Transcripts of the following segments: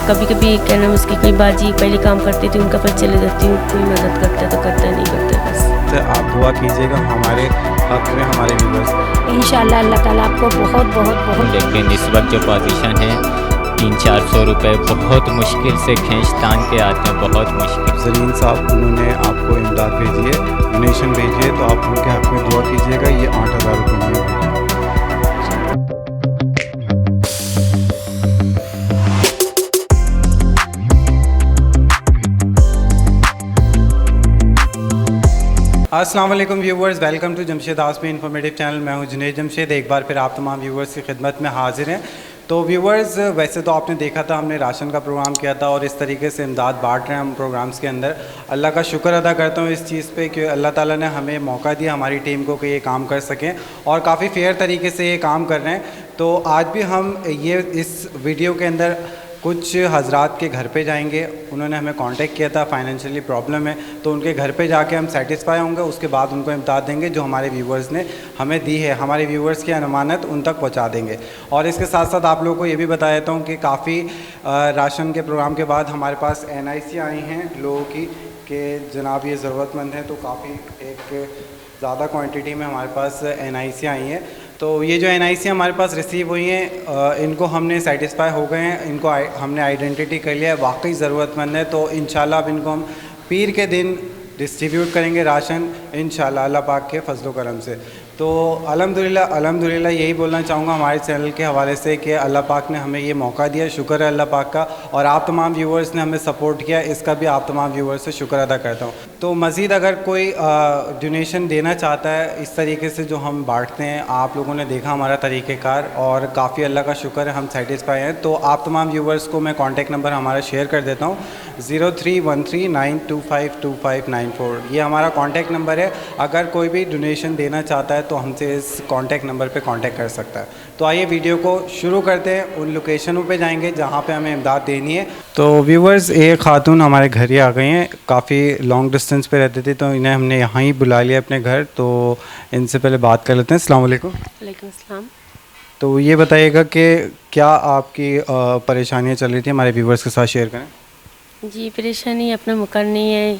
कभी कभी क्या नाम उसकी कोई बाजी पहले काम करती थी उनका पर चले जाती हूँ, कोई मदद करता है तो करता है, नहीं करता है बस। तो आप दुआ कीजिएगा हमारे हक में, हमारे व्यूवर्स। इंशाल्लाह अल्लाह ताला आपको बहुत बहुत बहुत। लेकिन इस वक्त जो पोजीशन है 300-400 रुपये बहुत मुश्किल से खींच तान के आते हैं, बहुत मुश्किल। ज़रीन साहब उन्होंने आपको इमदाद भेजी है, डोनेशन भेजी है, तो आप उनके हक में दुआ कीजिएगा। ये 8,000 रुपये उन्होंने भेजे। अस्सलाम वालेकुम viewers, welcome to Jamshed Asmi informative channel. मैं हूं जुनैद जमशेद। एक बार फिर आप तमाम व्यूवर्स की खिदमत में हाजिर हैं। तो व्यूवर्स, वैसे तो आपने देखा था हमने राशन का प्रोग्राम किया था और इस तरीके से इमदाद बांट रहे हैं हम प्रोग्राम्स के अंदर। अल्लाह का शुक्र अदा करता हूँ इस चीज़ पे कि अल्लाह ताला ने हमें मौका दिया हमारी टीम को कि ये काम कर सकें और काफ़ी फेयर तरीके से ये काम कर रहे हैं। तो आज भी हम ये इस वीडियो के अंदर कुछ हजरात के घर पे जाएंगे। उन्होंने हमें कांटेक्ट किया था, फाइनेंशियली प्रॉब्लम है, तो उनके घर पे जाके हम सेटिस्फाई होंगे। उसके बाद उनको इमदाद देंगे जो हमारे व्यूवर्स ने हमें दी है, हमारे व्यूवर्स की अमानत उन तक पहुंचा देंगे। और इसके साथ साथ आप लोगों को ये भी बता देता हूँ कि काफ़ी राशन के प्रोग्राम के बाद हमारे पास NIC आई हैं लोगों की कि जनाब ये ज़रूरतमंद है। तो काफ़ी एक ज़्यादा क्वांटिटी में हमारे पास NIC आई हैं। तो ये जो NIC हमारे पास रिसीव हुई हैं, इनको हमने सेटिस्फाई हो गए हैं, इनको हमने आइडेंटिटी कर लिया है, वाकई ज़रूरतमंद है। तो इंशाल्लाह अब इनको हम पीर के दिन डिस्ट्रीब्यूट करेंगे राशन, इंशाल्लाह अल्लाह पाक के फजल करम से। तो अल्हम्दुलिल्लाह यही बोलना चाहूँगा हमारे चैनल के हवाले से कि अल्लाह पाक ने हमें ये मौका दिया, शुक्र है अल्लाह पाक का। और आप तमाम व्यूवर्स ने हमें सपोर्ट किया, इसका भी आप तमाम व्यूवर्स से शुक्र अदा करता हूँ। तो मज़ीद अगर कोई डोनेशन देना चाहता है इस तरीके से जो हम बांटते हैं, आप लोगों ने देखा हमारा तरीक़ेकार और काफ़ी अल्लाह का शुक्र है हम सेटिस्फाई हैं। तो आप तमाम व्यूवर्स को मैं कॉन्टेक्ट नंबर हमारा शेयर कर देता हूँ, 0313925259 ये हमारा कॉन्टेक्ट नंबर है। अगर कोई भी डोनेशन देना चाहता है तो हमसे इस कॉन्टेक्ट नंबर पे कांटेक्ट कर सकता है। तो आइए वीडियो को शुरू करते हैं। उन लोकेशनों पे जाएंगे जहाँ पे हमें इमदाद देनी है। तो व्यूवर्स, एक खातून हमारे घर ही आ गई हैं, काफ़ी लॉन्ग डिस्टेंस पे रहती थी, तो इन्हें हमने यहाँ ही बुला लिया अपने घर। तो इनसे पहले बात कर लेते हैं। अस्सलाम वालेकुम। वालेकुम अस्सलाम। तो ये बताइएगा कि क्या आपकी परेशानियाँ चल रही थी, हमारे व्यूवर्स के साथ शेयर करें। जी, परेशानी अपना मकान नहीं है,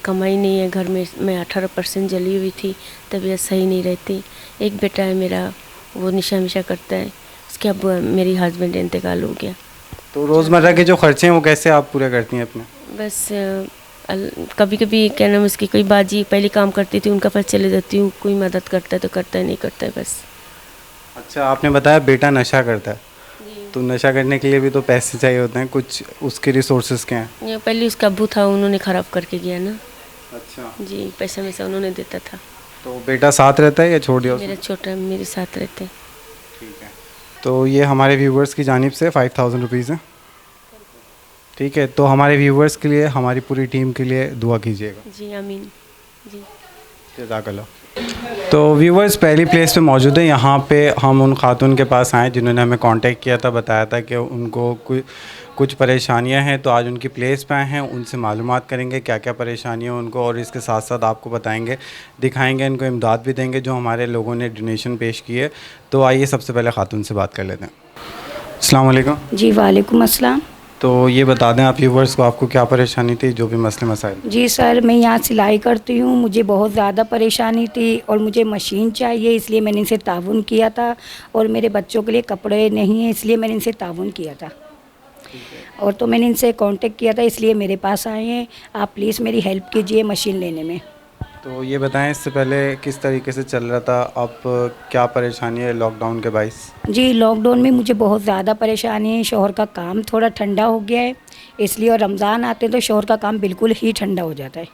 कमाई नहीं है, घर में मैं 18% जली हुई थी, तबीयत सही नहीं रहती। एक बेटा है मेरा, वो नशा मिशा करता है, उसके अब मेरी हस्बैंड इंतकाल हो गया। तो रोज़मर्रा के जो खर्चे हैं वो कैसे आप पूरे करती हैं अपने? बस कभी कभी क्या नाम उसकी कोई बाजी पहले काम करती थी उनका पर चले जाती हूँ, कोई मदद करता है तो करता है, नहीं करता है बस। अच्छा, आपने बताया बेटा नशा करता है, तो नशा करने के लिए भी तो पैसे चाहिए होते हैं, कुछ उसके रिसोर्सेज क्या हैं? ये पहले उसका अब्बू था, उन्होंने ख़राब करके गया ना। अच्छा जी, पैसा वैसा उन्होंने देता था। तो बेटा साथ रहता है या छोड़ दिया उसने? मेरा छोटा मेरे साथ रहते हैं। ठीक है। तो ये हमारे व्यूवर्स की जानिब से 5,000 रुपीज़ है। ठीक है, तो हमारे व्यूवर्स के लिए, हमारी पूरी टीम के लिए दुआ कीजिएगा। जी आमीन। जी जज़ाकल्लाह। तो व्यूवर्स, पहली प्लेस पे मौजूद है। यहाँ पे हम उन खातून के पास आए जिन्होंने हमें कांटेक्ट किया था, बताया था कि उनको कुछ परेशानियाँ हैं। तो आज उनकी प्लेस पे आए हैं, उनसे मालूमात करेंगे क्या क्या परेशानियाँ उनको, और इसके साथ साथ आपको बताएंगे, दिखाएंगे, इनको इमदाद भी देंगे जो हमारे लोगों ने डोनेशन पेश की है। तो आइए सबसे पहले खातून से बात कर लेते हैं। अस्सलाम वालेकुम। जी वालेकुम अस्सलाम। तो ये बता दें आप व्यूवर्स को, आपको क्या परेशानी थी, जो भी मसले मसाइल? जी सर, मैं यहाँ सिलाई करती हूँ, मुझे बहुत ज़्यादा परेशानी थी और मुझे मशीन चाहिए, इसलिए मैंने इनसे ताउन किया था। और मेरे बच्चों के लिए कपड़े नहीं हैं, इसलिए मैंने इनसे ताउन किया था। और तो मैंने इनसे कांटेक्ट किया था, इसलिए मेरे पास आए हैं। आप प्लीज़ मेरी हेल्प कीजिए मशीन लेने में। तो ये बताएं, इससे पहले किस तरीके से चल रहा था, अब क्या परेशानी है लॉकडाउन के बाइस? जी, लॉकडाउन में मुझे बहुत ज़्यादा परेशानी है। शोहर का काम थोड़ा ठंडा हो गया है, इसलिए। और रमज़ान आते तो शोहर का काम बिल्कुल ही ठंडा हो जाता है।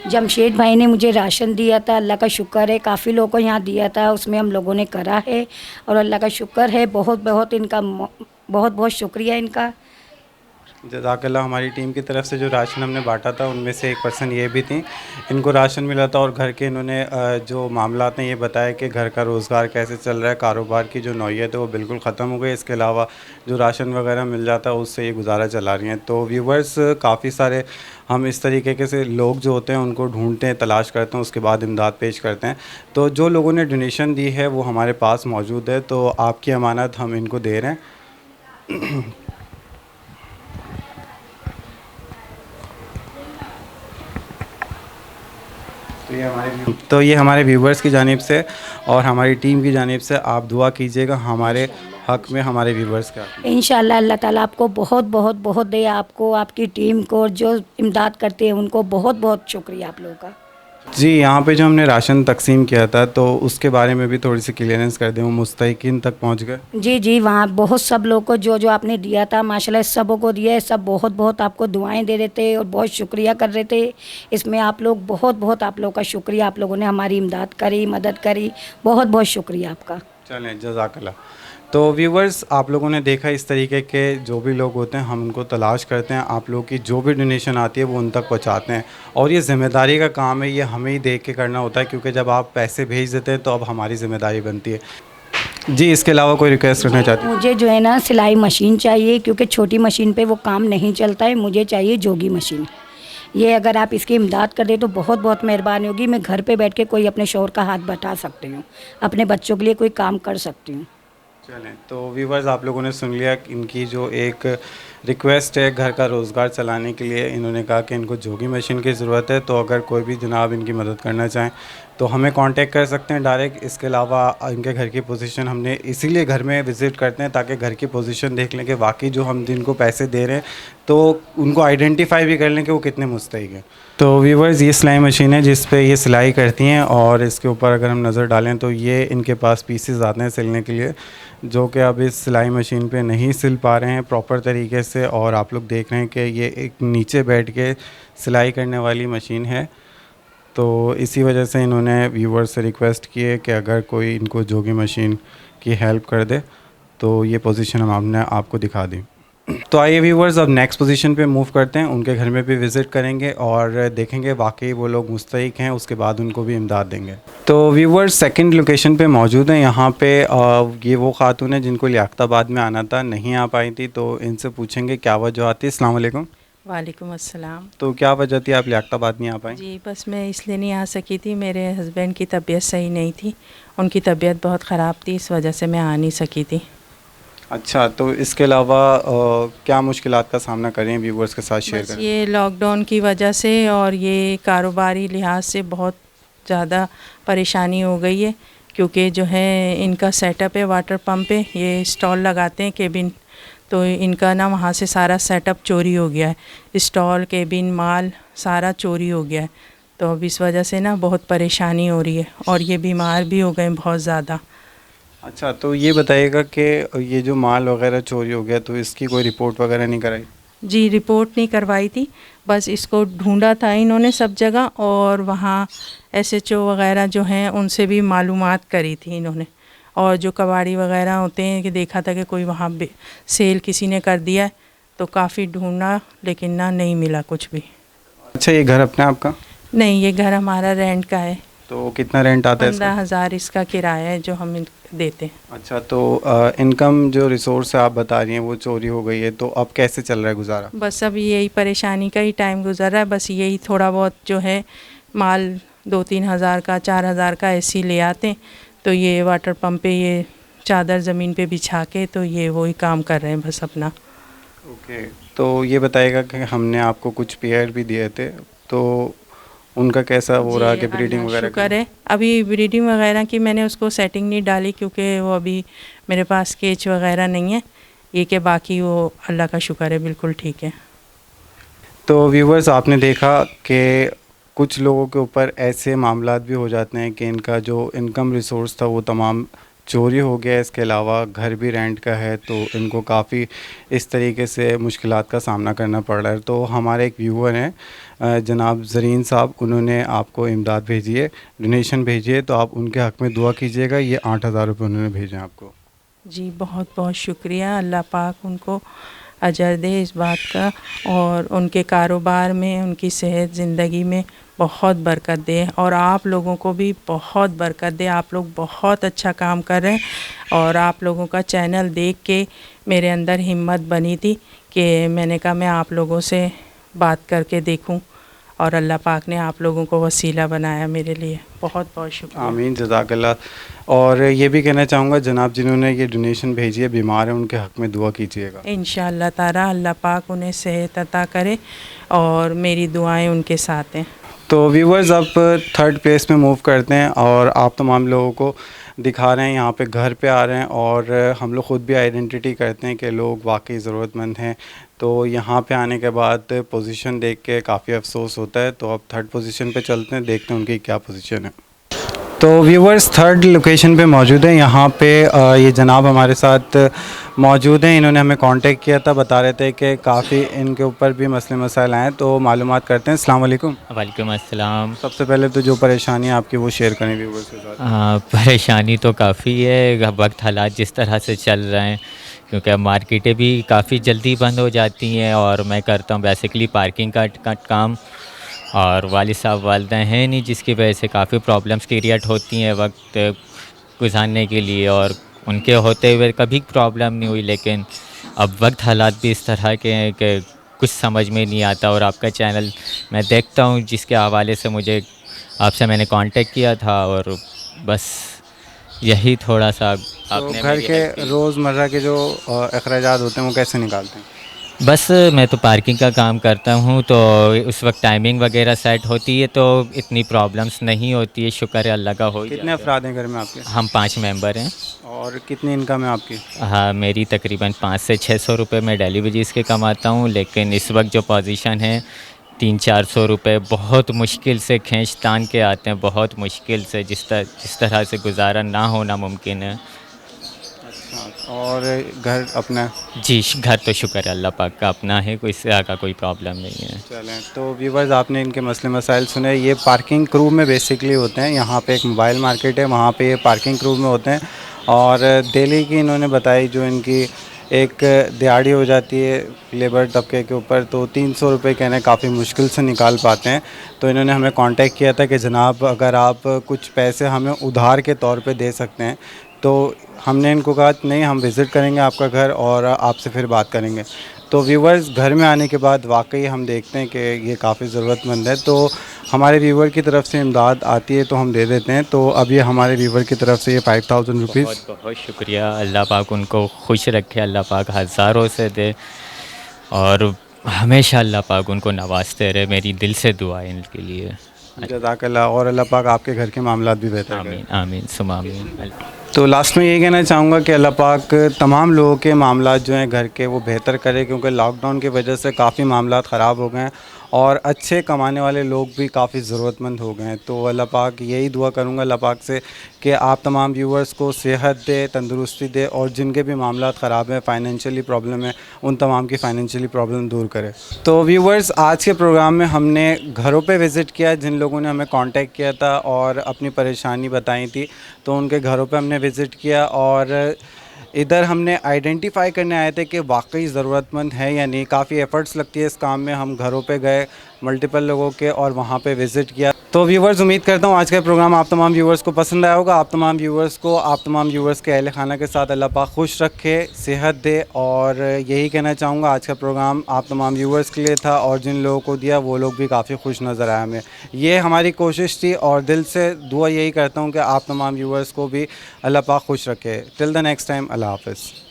जमशेद भाई ने मुझे राशन दिया था, अल्लाह का शुक्र है। काफ़ी लोगों को यहाँ दिया था, उसमें हम लोगों ने करा है और अल्लाह का शुक्र है। बहुत बहुत इनका बहुत बहुत शुक्रिया इनका। जज़ाकल्लाह। हमारी टीम की तरफ से जो राशन हमने बांटा था उनमें से एक पर्सन ये भी थी, इनको राशन मिला था और घर के इन्होंने जो मामला हैं ये बताया कि घर का रोज़गार कैसे चल रहा है, कारोबार की जो नौयत है वो बिल्कुल ख़त्म हो गई। इसके अलावा जो राशन वगैरह मिल जाता है उससे ये गुजारा चला रही हैं। तो व्यूवर्स, काफ़ी सारे हम इस तरीके के से लोग जो होते हैं उनको ढूंढते हैं, तलाश करते हैं, उसके बाद इमदाद पेश करते हैं। तो जो लोगों ने डोनेशन दी है वो हमारे पास मौजूद है, तो आपकी अमानत हम इनको दे रहे हैं। तो ये हमारे व्यूवर्स की जानिब से और हमारी टीम की जानिब से आप दुआ कीजिएगा हमारे हक़ में, हमारे व्यूवर्स का। इंशाल्लाह अल्लाह ताला आपको बहुत बहुत बहुत दे, आपको, आपकी टीम को, जो इमदाद करते हैं उनको बहुत बहुत शुक्रिया आप लोगों का। जी, यहाँ पे जो हमने राशन तकसीम किया था तो उसके बारे में भी थोड़ी सी क्लियरेंस कर दें, वो मुस्तहिकीन तक पहुँच गए? जी जी, वहाँ बहुत सब लोग को जो जो आपने दिया था माशाल्लाह सबों को दिया है, सब बहुत बहुत आपको दुआएं दे रहे थे और बहुत शुक्रिया कर रहे थे। इसमें आप लोग बहुत बहुत आप लोगों का शुक्रिया, आप लोगों ने हमारी इमदाद करी, मदद करी, बहुत बहुत शुक्रिया आपका। चलें, जज़ाकल्लाह। तो व्यूवर्स, आप लोगों ने देखा इस तरीके के जो भी लोग होते हैं हम उनको तलाश करते हैं, आप लोगों की जो भी डोनेशन आती है वो उन तक पहुंचाते हैं और ये ज़िम्मेदारी का काम है, ये हमें ही देख के करना होता है क्योंकि जब आप पैसे भेज देते हैं तो अब हमारी ज़िम्मेदारी बनती है। जी, इसके अलावा कोई रिक्वेस्ट करना चाहती हूँ? मुझे जो है ना सिलाई मशीन चाहिए क्योंकि छोटी मशीन पे वो काम नहीं चलता है, मुझे चाहिए जोगी मशीन। ये अगर आप इसकी इमदाद कर दें तो बहुत बहुत मेहरबानी होगी। मैं घर पे बैठ के कोई अपने शौहर का हाथ बटा सकती हूँ, अपने बच्चों के लिए कोई काम कर सकती हूँ। चलें, तो व्यूवर्स आप लोगों ने सुन लिया कि इनकी जो एक रिक्वेस्ट है घर का रोज़गार चलाने के लिए, इन्होंने कहा कि इनको जोगी मशीन की ज़रूरत है। तो अगर कोई भी जनाब इनकी मदद करना चाहें तो हमें कांटेक्ट कर सकते हैं डायरेक्ट। इसके अलावा इनके घर की पोजीशन हमने इसीलिए घर में विज़िट करते हैं ताकि घर की पोजीशन देख लें कि वाकई जो हम जिनको पैसे दे रहे हैं तो उनको आइडेंटिफाई भी कर लें कि वो कितने मुस्तहिक हैं। तो व्यूवर्स, ये सिलाई मशीन है जिस पे ये सिलाई करती हैं और इसके ऊपर अगर हम नज़र डालें तो ये इनके पास पीसेस आते हैं सिलने के लिए, जो कि अब इस सिलाई मशीन पे नहीं सिल पा रहे हैं प्रॉपर तरीके से। और आप लोग देख रहे हैं कि ये एक नीचे बैठ के सिलाई करने वाली मशीन है। तो इसी वजह से इन्होंने व्यूवर्स से रिक्वेस्ट की है कि अगर कोई इनको जोगी मशीन की हेल्प कर दे तो ये पोजीशन हम आपने आपको दिखा दी। तो आइए व्यूवर्स, अब नेक्स्ट पोजीशन पे मूव करते हैं, उनके घर में भी विज़िट करेंगे और देखेंगे वाकई वो लोग मुस्तहिक हैं, उसके बाद उनको भी इमदाद देंगे। तो व्यूवर्स, सेकंड लोकेशन पे मौजूद हैं। यहाँ पे ये वो खातून है जिनको लियाकताबाद में आना था, नहीं आ पाई थी, तो इनसे पूछेंगे क्या वजह आती है। अस्सलाम वालेकुम। वालेकुम अस्सलाम। तो क्या वजह थी आप लियाकताबाद नहीं आ पाई? जी, बस मैं इसलिए नहीं आ सकी थी, मेरे हस्बैंड की तबीयत सही नहीं थी, उनकी तबीयत बहुत ख़राब थी, इस वजह से मैं आ नहीं सकी थी। अच्छा, तो इसके अलावा क्या मुश्किलात का सामना कर रही हैं, व्यूवर्स के साथ शेयर बस करें? ये लॉकडाउन की वजह से और ये कारोबारी लिहाज से बहुत ज़्यादा परेशानी हो गई है क्योंकि जो है इनका सेटअप है वाटर पंप पे, ये स्टॉल लगाते हैं केबिन, तो इनका ना वहाँ से सारा सेटअप चोरी हो गया है, स्टॉल, केबिन, माल सारा चोरी हो गया है। तो अब इस वजह से ना बहुत परेशानी हो रही है और ये बीमार भी हो गए बहुत ज़्यादा। अच्छा, तो ये बताइएगा कि ये जो माल वगैरह चोरी हो गया तो इसकी कोई रिपोर्ट वगैरह नहीं कराई? जी, रिपोर्ट नहीं करवाई थी, बस इसको ढूंढा था इन्होंने सब जगह और वहाँ SHO वगैरह जो हैं उनसे भी मालूमात करी थी इन्होंने, और जो कबाड़ी वगैरह होते हैं कि देखा था कि कोई वहाँ सेल किसी ने कर दिया है, तो काफ़ी ढूंढा लेकिन ना नहीं मिला कुछ भी। अच्छा, ये घर अपने आपका? नहीं, ये घर हमारा रेंट का है। तो कितना रेंट आता है इसका? 15,000 इसका किराया है जो हम देते हैं। अच्छा, तो इनकम जो रिसोर्स है आप बता रही हैं वो चोरी हो गई है, तो अब कैसे चल रहा है गुजारा? बस अब यही परेशानी का ही टाइम गुजर रहा है, बस यही थोड़ा बहुत जो है माल 2-3 हज़ार का, 4 हज़ार का ऐसे ले आते हैं, तो ये वाटर पंप पे ये चादर ज़मीन पे बिछा के तो ये वही काम कर रहे हैं बस अपना। ओके, तो ये बताइएगा कि हमने आपको कुछ पेयर भी दिए थे, तो उनका कैसा हो रहा कि ब्रीडिंग वगैरह? शुक्र है, अभी ब्रीडिंग वगैरह की मैंने उसको सेटिंग नहीं डाली क्योंकि वो अभी मेरे पास केज वगैरह नहीं है, ये कि बाकी वो अल्लाह का शुक्र है बिल्कुल ठीक है। तो व्यूवर्स, आपने देखा कि कुछ लोगों के ऊपर ऐसे मामलात भी हो जाते हैं कि इनका जो इनकम रिसोर्स था वो तमाम चोरी हो गया। इसके अलावा घर भी रेंट का है, तो इनको काफ़ी इस तरीके से मुश्किलात का सामना करना पड़ रहा है। तो हमारे एक व्यूअर हैं जनाब ज़रीन साहब, उन्होंने आपको इमदाद भेजी है, डोनेशन भेजी है, तो आप उनके हक़ में दुआ कीजिएगा। ये 8,000 रुपये उन्होंने भेजे हैं आपको। जी, बहुत बहुत शुक्रिया, अल्लाह पाक उनको अजर दे इस बात का और उनके कारोबार में, उनकी सेहत, ज़िंदगी में बहुत बरकत दे और आप लोगों को भी बहुत बरकत दे। आप लोग बहुत अच्छा काम कर रहे हैं और आप लोगों का चैनल देख के मेरे अंदर हिम्मत बनी थी कि मैंने कहा मैं आप लोगों से बात करके देखूं और अल्लाह पाक ने आप लोगों को वसीला बनाया मेरे लिए। बहुत बहुत शुक्रिया। आमीन, जज़ाकल्लाह। और ये भी कहना चाहूँगा जनाब जिन्होंने ये डोनेशन भेजी है बीमार है, उनके हक़ में दुआ कीजिएगा। इंशाअल्लाह ताला अल्लाह पाक उन्हें सेहत अता करे और मेरी दुआएं उनके साथ हैं। तो व्यूवर्स अब थर्ड प्लेस में मूव करते हैं और आप तमाम लोगों को दिखा रहे हैं यहाँ पे घर पे आ रहे हैं और हम लोग ख़ुद भी आइडेंटिटी करते हैं कि लोग वाकई ज़रूरतमंद हैं। तो यहाँ पे आने के बाद पोजीशन देख के काफ़ी अफसोस होता है। तो अब थर्ड पोजीशन पे चलते हैं, देखते हैं उनकी क्या पोजीशन है। तो व्यूवर्स थर्ड लोकेशन पे मौजूद है। यहाँ पे ये जनाब हमारे साथ मौजूद हैं। इन्होंने हमें कांटेक्ट किया था, बता रहे थे कि काफ़ी इनके ऊपर भी मसले मसाइल आए, तो मालूमात करते हैं। अस्सलाम वालेकुम। वालेकुम अस्सलाम। सबसे पहले तो जो परेशानी है आपकी वो शेयर करें व्यूवर्स के साथ। परेशानी तो काफ़ी है, वक्त हालात जिस तरह से चल रहे हैं, क्योंकि अब मार्केटें भी काफ़ी जल्दी बंद हो जाती हैं और मैं करता हूँ बेसिकली पार्किंग का काम, और वालिद साहब वालिदा हैं नहीं, जिसकी वजह से काफ़ी प्रॉब्लम्स क्रिएट होती हैं वक्त गुजारने के लिए, और उनके होते हुए कभी प्रॉब्लम नहीं हुई। लेकिन अब वक्त हालात भी इस तरह के हैं कि कुछ समझ में नहीं आता। और आपका चैनल मैं देखता हूँ, जिसके हवाले से मुझे आपसे मैंने कांटेक्ट किया था, और बस यही थोड़ा सा तो आपने घर मेरी के हेल्प की। रोज़मर्रा के जो अखराजात होते हैं वो कैसे निकालते हैं? बस मैं तो पार्किंग का काम करता हूँ, तो उस वक्त टाइमिंग वगैरह सेट होती है, तो इतनी प्रॉब्लम्स नहीं होती है। शुक्र है अल्लाह का। हो ही कितने जाता है। अफराद हैं घर में आपके हम 5 मेंबर हैं। और कितनी इनकम है आपकी? हाँ, मेरी तकरीबन 500 से 600 रुपये मैं डेली वेजेस के कमाता हूँ, लेकिन इस वक्त जो पोजीशन है 300-400 रुपये बहुत मुश्किल से खींच तान के आते हैं, बहुत मुश्किल से, जिस तरह से गुजारा ना होना मुमकिन है। और घर अपना? जी, घर तो शुक्र है अल्लाह पाक का अपना है, कोई इस तरह का कोई प्रॉब्लम नहीं है। चलें, तो व्यूवर्स आपने इनके मसले मसाइल सुने। ये पार्किंग क्रू में बेसिकली होते हैं। यहाँ पे एक मोबाइल मार्केट है, वहाँ पे ये पार्किंग क्रू में होते हैं। और दिल्ली की इन्होंने बताई जो इनकी एक दिहाड़ी हो जाती है लेबर तबके के ऊपर, तो 300 रुपये कहने काफ़ी मुश्किल से निकाल पाते हैं। तो इन्होंने हमें कांटेक्ट किया था कि जनाब अगर आप कुछ पैसे हमें उधार के तौर पे दे सकते हैं। तो हमने इनको कहा नहीं, हम विज़िट करेंगे आपका घर और आपसे फिर बात करेंगे। तो व्यूवर्स घर में आने के बाद वाकई हम देखते हैं कि ये काफ़ी ज़रूरतमंद है। तो हमारे व्यूवर की तरफ से इमदाद आती है तो हम दे देते हैं। तो अब ये हमारे व्यूवर की तरफ से ये 5000 रुपीज़। बहुत बहुत शुक्रिया। अल्लाह पाक उनको खुश रखे, अल्लाह पाक हज़ारों से दे, और हमेशा अल्लाह पाक उनको नवाजते रहे। मेरी दिल से दुआ है इनके लिए। जज़ाकल्लाह। और अल्लाह पाक आपके घर के मामलात भी बेहतर करें। आमीन आमीन सुमा आमीन। तो लास्ट में यही कहना चाहूँगा कि अल्लाह पाक तमाम लोगों के मामलात जो हैं घर के वो बेहतर करे, क्योंकि लॉकडाउन की वजह से काफ़ी मामलात ख़राब हो गए हैं और अच्छे कमाने वाले लोग भी काफ़ी ज़रूरतमंद हो गए हैं। तो अल्लाह पाक यही दुआ करूँगा अल्लाह पाक से कि आप तमाम व्यूवर्स को सेहत दे, तंदुरुस्ती दे, और जिनके भी मामलात ख़राब हैं, फ़ाइनेंशियली प्रॉब्लम है, उन तमाम की फ़ाइनेंशियली प्रॉब्लम दूर करे। तो व्यूवर्स आज के प्रोग्राम में हमने घरों पे विज़िट किया जिन लोगों ने हमें कांटेक्ट किया था और अपनी परेशानी बताई थी, तो उनके घरों पे हमने विज़िट किया और इधर हमने आइडेंटिफाई करने आए थे कि वाकई ज़रूरतमंद है या नहीं। काफ़ी एफ़र्ट्स लगती है इस काम में। हम घरों पे गए मल्टीपल लोगों के और वहाँ पे विज़िट किया। तो व्यूवर्स उम्मीद करता हूँ आज का प्रोग्राम आप तमाम व्यूवर्स को पसंद आया होगा। आप तमाम व्यूवर्स के अहल खाना के साथ अल्लाह पाक खुश रखे, सेहत दे, और यही कहना चाहूँगा आज का प्रोग्राम आप तमाम व्यूवर्स के लिए था, और जिन लोगों को दिया वो लोग भी काफ़ी खुश नज़र आए हमें। ये हमारी कोशिश थी और दिल से दुआ यही करता हूँ कि आप तमाम व्यूवर्स को भी अल्लाह पाक खुश रखे। टिल द नेक्स्ट टाइम, अल्लाह हाफ़िज़।